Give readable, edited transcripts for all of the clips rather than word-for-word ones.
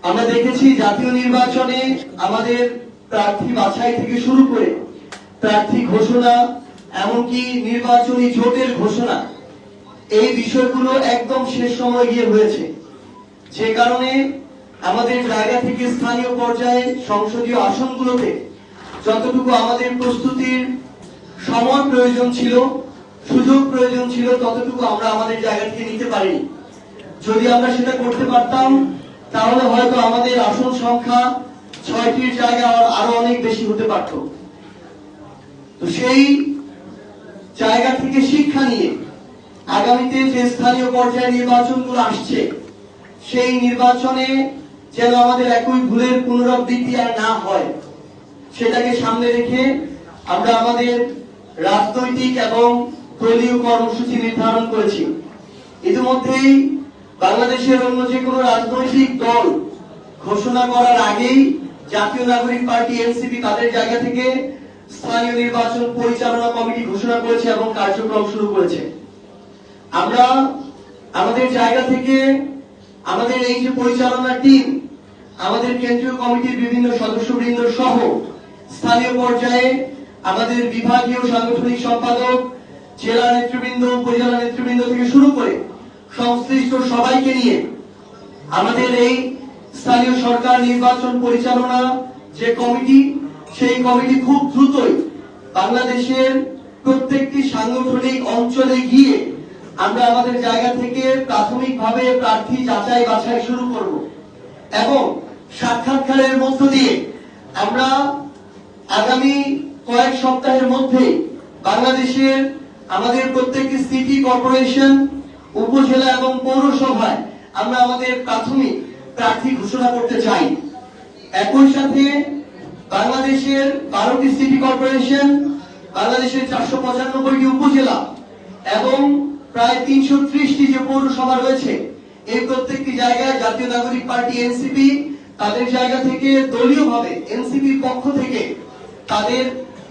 আমরা দেখেছি জাতীয় নির্বাচনে আমাদের প্রার্থী বাছাই থেকে শুরু করে প্রার্থী ঘোষণা, এমনকি নির্বাচনী জোটের ঘোষণা, এই বিষয়গুলো একদম শেষ সময় গিয়ে হয়েছে। যে কারণে আমাদের জায়গা থেকে স্থানীয় পর্যায়ে সংসদীয় আসনগুলোতে যতটুকু আমাদের প্রস্তুতির সময় প্রয়োজন ছিল, সুযোগ প্রয়োজন ছিল, ততটুকু আমরা আমাদের জায়গা থেকে নিতে পারিনি। যদি আমরা সেটা করতে পারতাম তাহলে হয়তো আমাদের আসন সংখ্যা 6টির জায়গায় আরো অনেক বেশি হতে পারত। তো সেই জায়গা থেকে শিক্ষা নিয়ে আগামীতে যে স্থানীয় পর্যায়ে নির্বাচনগুলো আসছে, সেই নির্বাচনে যেন আমাদের একই ভুলের পুনরাবৃত্তি আর না হয়, সেটাকে সামনে রেখে আমরা আমাদের রাজনৈতিক এবং দলীয় কর্মসূচি নির্ধারণ করেছি। ইতিমধ্যেই বাংলাদেশের অন্য যে কোনো রাজনৈতিক দল ঘোষণা করার আগেই জাতীয় নাগরিক পার্টি এনসিপি তাদের জায়গা থেকে স্থানীয় নির্বাচন পরিচালনা কমিটি ঘোষণা করেছে এবং কার্যক্রম শুরু করেছে। আমরা আমাদের জায়গা থেকে আমাদের এই যে পরিচালনা টিম, আমাদের কেন্দ্রীয় কমিটির বিভিন্ন সদস্যবৃন্দ সহ স্থানীয় পর্যায়ে আমাদের বিভাগীয় সাংগঠনিক সম্পাদক, জেলা নেতৃবৃন্দ, উপজেলা নেতৃবৃন্দ থেকে শুরু করে সংশ্লিষ্ট সবাইকে নিয়ে আমাদের এই স্থানীয় সরকার নির্বাচন পরিচালনা যে কমিটি, সেই কমিটি খুব দ্রুতই বাংলাদেশের প্রত্যেকটি সাংগঠনিক অঞ্চলে গিয়ে আমরা আমাদের জায়গা থেকে প্রাথমিকভাবে প্রার্থী যাচাই বাছাই শুরু করব এবং সাক্ষাৎকারের মধ্য দিয়ে আমরা আগামী কয়েক সপ্তাহের মধ্যে বাংলাদেশের আমাদের প্রত্যেকটি সিটি কর্পোরেশন, উপজেলা এবং পৌরসভায় আমরা আমাদের প্রাথমিক প্রার্থী ঘোষণা করতে চাই। একই সাথে বাংলাদেশের 12টি সিটি কর্পোরেশন, বাংলাদেশের 495টি উপজেলা এবং প্রায় 330টি যে পৌরসভা রয়েছে, এই প্রত্যেকটি জায়গায় জাতীয় নাগরিক পার্টি এনসিপি তাদের জায়গা থেকে দলীয়ভাবে এনসিপির পক্ষ থেকে তাদের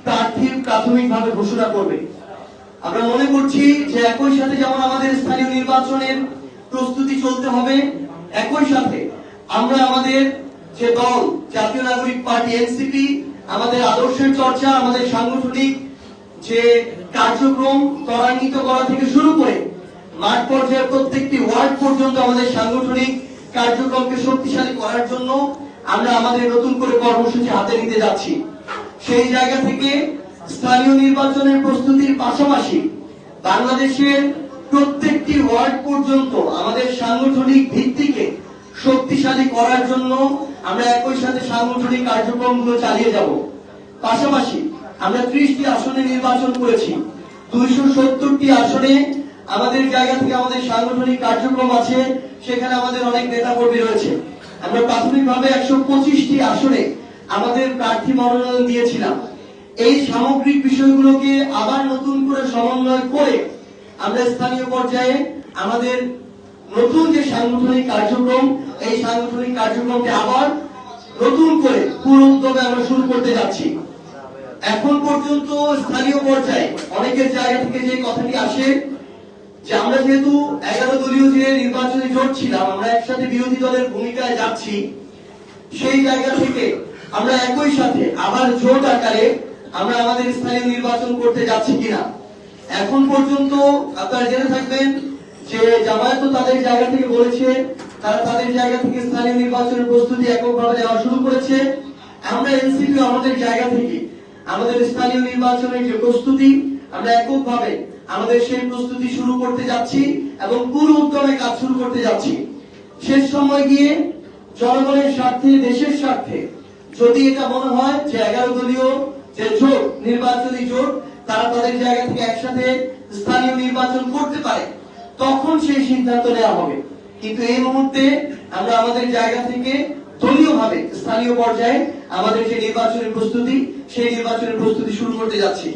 প্রার্থীর প্রাথমিকভাবে ঘোষণা করবে। আমরা মনে করছি যে একই সাথে যেমন আমাদের স্থানীয় নির্বাচনের প্রস্তুতি চলতে হবে, একই সাথে আমরা আমাদের যে দল জাতীয় নাগরিক পার্টি এনসিপি, আমাদের আদর্শের চর্চা, আমাদের সাংগঠনিক যে কার্যক্রম ত্বরান্বিত করা থেকে শুরু করে মাঠ পর্যায়ে প্রত্যেকটি ওয়ার্ড পর্যন্ত আমাদের সাংগঠনিক কার্যক্রমকে শক্তিশালী করার জন্য আমরা আমাদের নতুন করে কর্মসূচি হাতে নিতে যাচ্ছি। সেই জায়গা থেকে স্থানীয় নির্বাচনের প্রস্তুতির পাশাপাশি বাংলাদেশের প্রত্যেকটি ওয়ার্ড পর্যন্ত আমাদের সাংগঠনিক ভিত্তিকে শক্তিশালী করার জন্য আমরা একই সাথে সাংগঠনিক কার্যক্রমগুলো চালিয়ে যাব। পাশাপাশি আমরা 30টি আসনে নির্বাচন করেছি, 270টি আসনে আমাদের জায়গা থেকে আমাদের সাংগঠনিক কার্যক্রম আছে, সেখানে আমাদের অনেক নেতা কর্মী রয়েছে। আমরা প্রাথমিকভাবে 125টি আসনে আমাদের প্রার্থী মনোনয়ন দিয়েছিলাম। এই সামগ্রিক বিষয়গুলোকে আবার নতুন করে সমন্বয় করে আমরা স্থানীয় পর্যায়ে আমাদের নতুন যে সাংগঠনিক কার্যক্রম, এই সাংগঠনিক কার্যক্রমকে আবার নতুন করে পুরো উদ্যোগে আমরা শুরু করতে যাচ্ছি। এখন পর্যন্ত স্থানীয় পর্যায়ে অনেকের জায়গা থেকে যে কথাটি আসে যে আমরা যেহেতু 11 দলীয় যে নির্বাচনী জোট ছিলাম, আমরা একসাথে বিরোধী দলের ভূমিকায় যাচ্ছি, সেই জায়গা থেকে আমরা একই সাথে আবার জোট আকারে আমরা আমাদের স্থানীয় নির্বাচন করতে যাচ্ছি কিনা। এখন পর্যন্ত আপনারা জেনে থাকবেন যে জামায়াত তাদের জায়গা থেকে বলেছে তারা তাদের জায়গা থেকে স্থানীয় নির্বাচনের প্রস্তুতি এককভাবে নেওয়া শুরু করেছে। আমরা এনসিপি আমাদের জায়গা থেকে আমাদের স্থানীয় নির্বাচনের যে প্রস্তুতি, আমরা এককভাবে আমাদের সেই প্রস্তুতি শুরু করতে যাচ্ছি এবং পুরো উদ্যমে কাজ শুরু করতে যাচ্ছি। শেষ সময় গিয়ে জনগণের স্বার্থে, দেশের স্বার্থে যদি এটা মনে হয় যে 11 দলীয় যে জোট, নির্বাচনী জোট, তারা তাদের জায়গা থেকে একসাথে স্থানীয় নির্বাচন করতে পারে, তখন সেই সিদ্ধান্ত নেওয়া হবে। কিন্তু এই মুহূর্তে আমরা আমাদের জায়গা থেকে দলীয়ভাবে স্থানীয় পর্যায়ে আমাদের যে নির্বাচনের প্রস্তুতি, সেই নির্বাচনের প্রস্তুতি শুরু করতে যাচ্ছি।